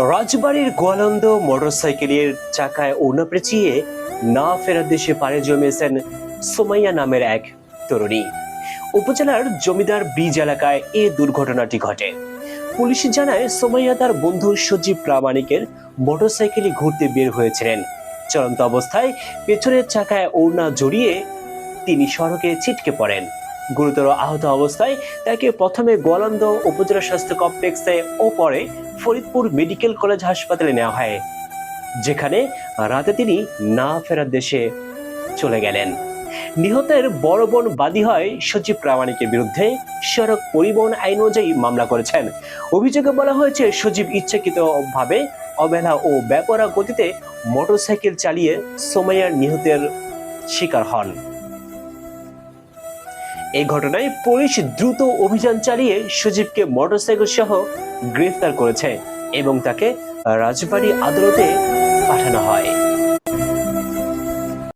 রাজবাড়ির গোয়ালন্দ মোটরসাইকেলের চাকায় ওড়না পেঁচিয়ে না ফেরার দেশে পাড়ি জমিয়েছেন সোমাইয়া নামের এক তরুণী। উপজেলার জমিদার ব্রিজ এলাকায় এ দুর্ঘটনাটি ঘটে। পুলিশ জানায়, সোমাইয়া তার বন্ধু সজীব প্রামাণিকের মোটরসাইকেলে ঘুরতে বের হয়েছিলেন। চলন্ত অবস্থায় পেছনের চাকায় ওড়না জড়িয়ে তিনি সড়কে ছিটকে পড়েন। গুরুতর আহত অবস্থায় তাকে প্রথমে গোয়ালন্দ উপজেলা স্বাস্থ্য কমপ্লেক্সে ও পরে ফরিদপুর মেডিকেল কলেজ হাসপাতালে নেওয়া হয়, যেখানে রাতে তিনি না ফেরার দেশে চলে গেলেন। নিহতের বড় বোন বাদী হয় সজীব প্রামাণিকের বিরুদ্ধে সড়ক পরিবহন আইন অনুযায়ী মামলা করেছেন। অভিযোগে বলা হয়েছে, সজীব ইচ্ছাকৃতভাবে অবহেলা ও বেপরোয়া গতিতে মোটরসাইকেল চালিয়ে সোমাইয়ার নিহতের শিকার হন। এই ঘটনায় পুলিশ দ্রুত অভিযান চালিয়ে সজীবকে মোটরসাইকেল সহ গ্রেফতার করেছে এবং তাকে রাজবাড়ী আদালতে পাঠানো হয়।